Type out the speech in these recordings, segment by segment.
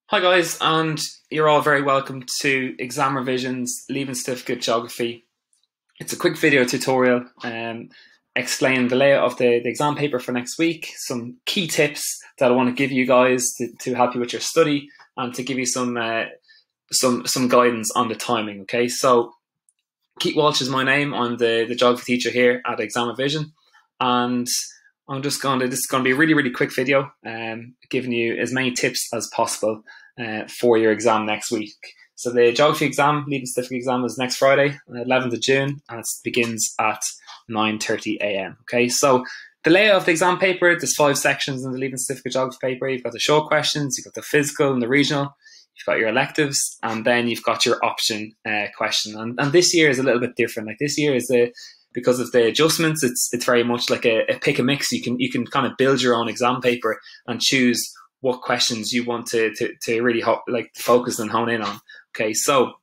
Hi guys, and you're all very welcome to Exam Revision's Leaving Certificate Geography. It's a quick video tutorial explaining the layout of the exam paper for next week, some key tips that I want to give you guys to help you with your study and to give you some guidance on the timing. Okay, so Walsh is my name. I'm the geography teacher here at Exam Revision, and this is going to be a really quick video, giving you as many tips as possible for your exam next week. So the geography exam, leaving certificate exam, is next Friday, 11th of June, and it begins at 9:30 a.m. Okay, so the layout of the exam paper, there's 5 sections in the leaving certificate geography paper. You've got the short questions, you've got the physical and the regional, you've got your electives, and then you've got your option question. And this year is a little bit different. Like this year is because of the adjustments, it's very much like a pick and mix. You can kind of build your own exam paper and choose what questions you want to really focus and hone in on. Okay, so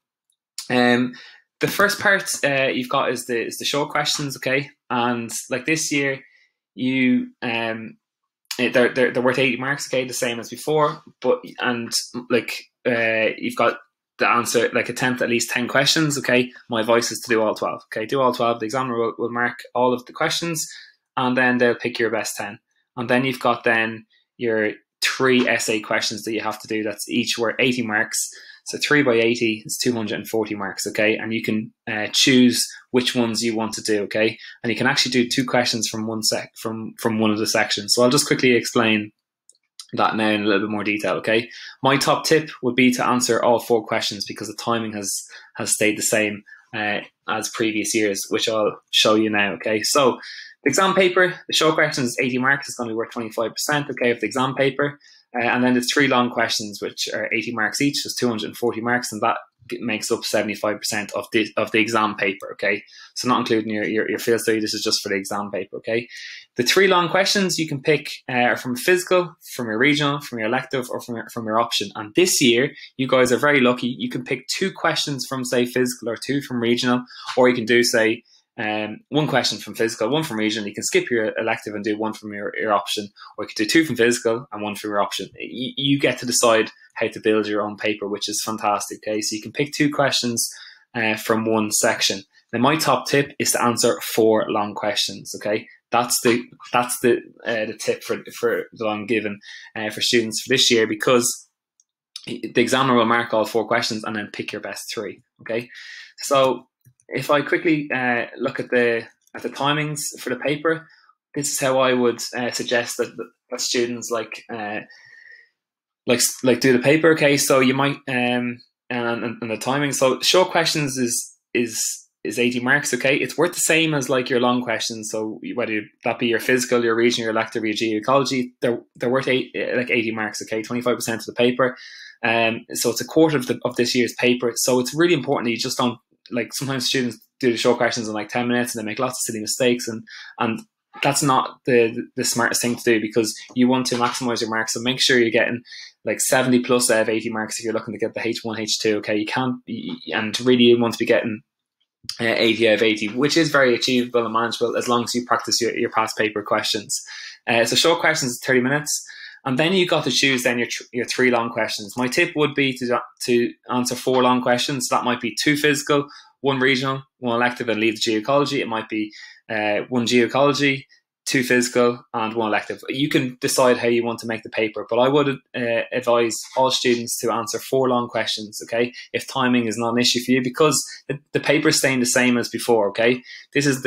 the first part you've got is the short questions. Okay, and like this year, they're worth 80 marks. Okay, the same as before, but you've got the answer, attempt at least 10 questions. Okay, my advice is to do all 12. Okay, do all 12. The examiner will mark all of the questions, and then they'll pick your best 10. And then you've got your 3 essay questions that you have to do. That's each worth 80 marks. So 3 by 80 is 240 marks. Okay, and you can choose which ones you want to do. Okay, and you can actually do 2 questions from one of the sections. So I'll just quickly explain that now in a little bit more detail. Okay, my top tip would be to answer all 4 questions because the timing has stayed the same as previous years, which I'll show you now. Okay, so the exam paper, the short questions is 80 marks. It's going to be worth 25%. Okay, of the exam paper, and then there's 3 long questions which are 80 marks each. So it's 240 marks, and that makes up 75% of the exam paper. Okay, so not including your field study. This is just for the exam paper. Okay, the 3 long questions you can pick are from physical, from your regional, from your elective, or from your option. And this year, you guys are very lucky. You can pick 2 questions from, say, physical, or 2 from regional, or you can do, say, 1 question from physical, 1 from regional. You can skip your elective and do 1 from your option, or you can do 2 from physical and 1 from your option. You get to decide how to build your own paper, which is fantastic. Okay, so you can pick 2 questions from 1 section. Now, my top tip is to answer 4 long questions. Okay, that's the tip for that I'm giving for students for this year, because the examiner will mark all 4 questions and then pick your best 3. Okay, so if I quickly look at the timings for the paper, this is how I would suggest that students do the paper. Okay, so you might and the timing. So short questions is 80 marks. Okay, it's worth the same as your long questions. So whether that be your physical, your regional, your elective, your geoecology, they're worth 80 marks. Okay, 25% of the paper. So it's a quarter of this year's paper. So it's really important that you just don't, sometimes students do the short questions in 10 minutes and they make lots of silly mistakes, and that's not the smartest thing to do, because you want to maximize your marks. So make sure you're getting 70 plus out of 80 marks if you're looking to get the H1, H2. Okay, you can't, and really you want to be getting 80 out of 80, which is very achievable and manageable as long as you practice your past paper questions. So short questions is 30 minutes. And then you got to choose then your 3 long questions. My tip would be to answer 4 long questions. So that might be 2 physical, 1 regional, 1 elective, and leave the geoecology. It might be 1 geoecology, 2 physical, and 1 elective. You can decide how you want to make the paper, but I would advise all students to answer 4 long questions. Okay, if timing is not an issue for you, because the paper is staying the same as before. Okay, this is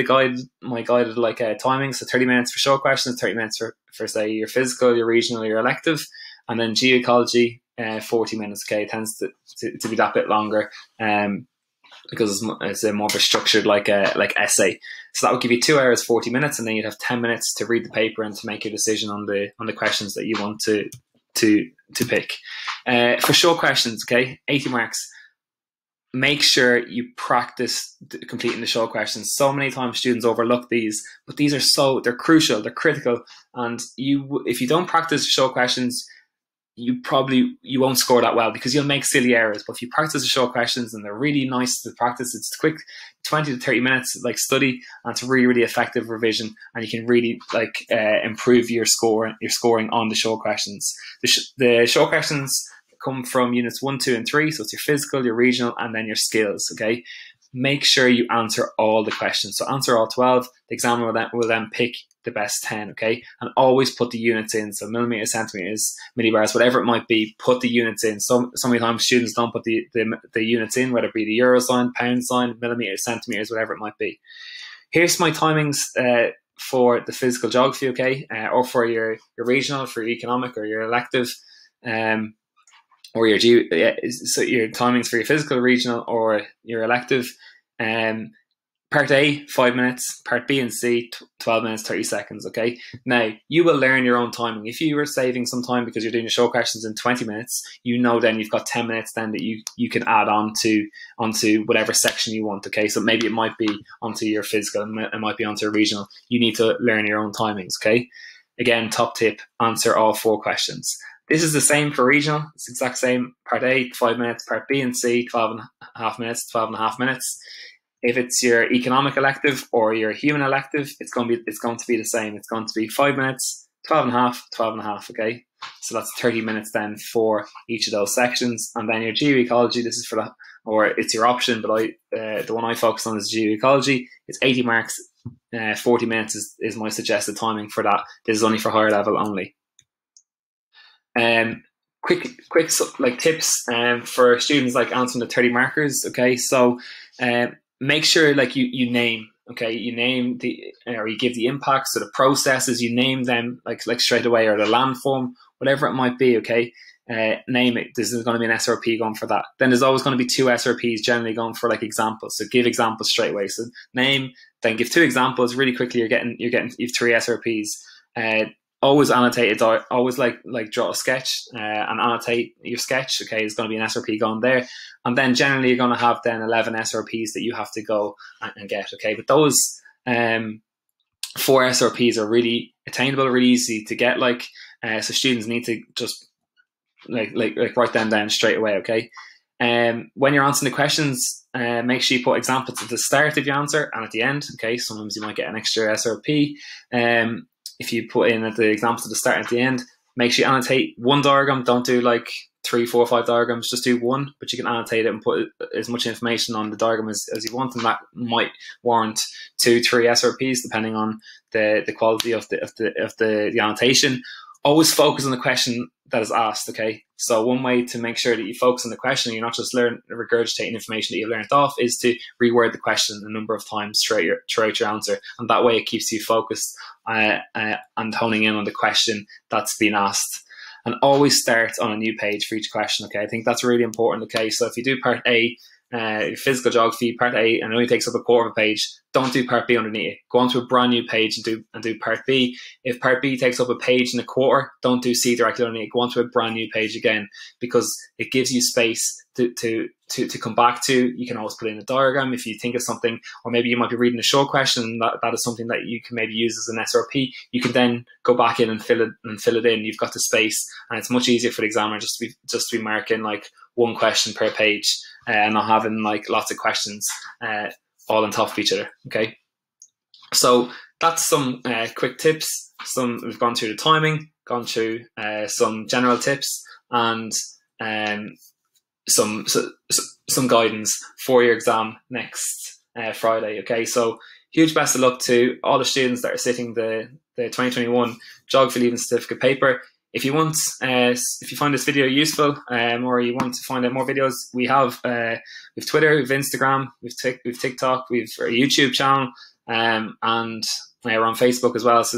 my guided timing. So 30 minutes for short questions, 30 minutes for say your physical, your regional, your elective, and then geoecology 40 minutes. Okay, it tends to be that bit longer because it's a more of a structured essay. So that would give you 2 hours 40 minutes, and then you'd have 10 minutes to read the paper and to make your decision on the questions that you want to pick. For short questions, okay, 80 marks. Make sure you practice completing the short questions. So many times students overlook these, but these are they're crucial, they're critical, and if you don't practice short questions, you won't score that well because you'll make silly errors. But if you practice the short questions, and they're really nice to practice, it's quick, 20 to 30 minutes study, and it's really effective revision, and you can really improve your scoring on the short questions. The short questions come from units 1, 2, and 3. So it's your physical, your regional, and then your skills. Okay. Make sure you answer all the questions. So answer all 12. The examiner will then pick the best 10. Okay. And always put the units in. So millimeters, centimeters, millibars, whatever it might be, put the units in. So many times students don't put the units in, whether it be the euro sign, pound sign, millimeters, centimeters, whatever it might be. Here's my timings for the physical geography, okay, or for your regional, for your economic or your elective, or your so your timings for your physical, regional, or your elective. Part A, 5 minutes. Part B and C, 12 minutes, 30 seconds, okay? Now, you will learn your own timing. If you were saving some time because you're doing your short questions in 20 minutes, you know then you've got 10 minutes then that you can add onto whatever section you want, okay? So maybe it might be onto your physical, it might be onto a regional. You need to learn your own timings, okay? Again, top tip, answer all 4 questions. This is the same for regional. It's the exact same. Part A, 5 minutes. Part B and C, 12.5 minutes, 12.5 minutes. If it's your economic elective or your human elective, it's going to be the same. It's going to be 5 minutes, 12.5, 12.5. Okay, so that's 30 minutes then for each of those sections. And then your geoecology, this is for that, or it's your option, but the one I focus on is geoecology. It's 80 marks. 40 minutes is my suggested timing for that. This is only for higher level only. Quick like tips for students like answering the 30 markers. Okay, so make sure like you name, okay, you name or you give the impacts or the processes, you name them like straight away, or the landform, whatever it might be, okay. Name it. This is going to be an SRP going for that. Then there's always going to be 2 SRPs generally going for like examples. So give examples straight away. So name, then give 2 examples really quickly. You've 3 SRPs. Always annotate it. Always like draw a sketch and annotate your sketch. Okay, there's going to be an SRP going there, and then generally you're going to have then 11 SRPs that you have to go and get. Okay, but those 4 SRPs are really attainable, really easy to get. So students need to just like write them down straight away. Okay, when you're answering the questions, make sure you put examples at the start of your answer and at the end. Okay, sometimes you might get an extra SRP. If you put in the examples at the start and at the end, make sure you annotate 1 diagram. Don't do like 3, 4, 5 diagrams. Just do 1, but you can annotate it and put as much information on the diagram as you want, and that might warrant 2, 3 SRPs depending on the quality of the annotation. Always focus on the question that is asked, okay? So one way to make sure that you focus on the question, you're not just regurgitating information that you've learned off, is to reword the question a number of times throughout your answer. And that way it keeps you focused and honing in on the question that's been asked. And always start on a new page for each question, okay? I think that's really important, okay? So if you do part A, physical geography, part A, and it only takes up a quarter of a page, don't do part B underneath it. Go onto a brand new page and do part B. If part B takes up a page and a quarter, don't do C directly underneath it. Go onto a brand new page again, because it gives you space to come back to. You can always put in a diagram if you think of something, or maybe you might be reading a short question and that is something that you can maybe use as an SRP. You can then go back in and fill it in. You've got the space, and it's much easier for the examiner just to be marking like 1 question per page, and not having like lots of questions all on top of each other. Okay, so that's some quick tips. We've gone through the timing, gone through some general tips, and some guidance for your exam next Friday. Okay, so huge best of luck to all the students that are sitting the 2021 Geography Leaving Certificate paper. If you want, if you find this video useful, or you want to find out more videos, we have Twitter, we have Instagram, we have TikTok, we have our YouTube channel, and we're on Facebook as well. So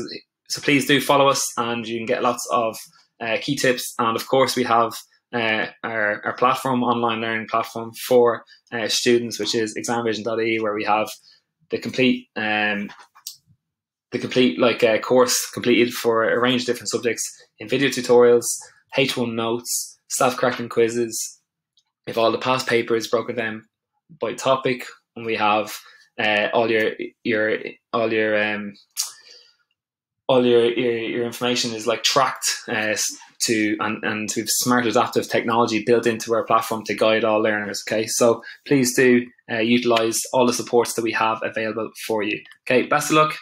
please do follow us, and you can get lots of key tips. And of course, we have our platform, online learning platform for students, which is ExamRevision.ie, where we have the complete course completed for a range of different subjects in video tutorials, H1 notes, self-correcting quizzes. We have all the past papers broken down by topic, and we have all your information is like tracked and we've smart adaptive technology built into our platform to guide all learners. Okay, so please do utilize all the supports that we have available for you. Okay, best of luck.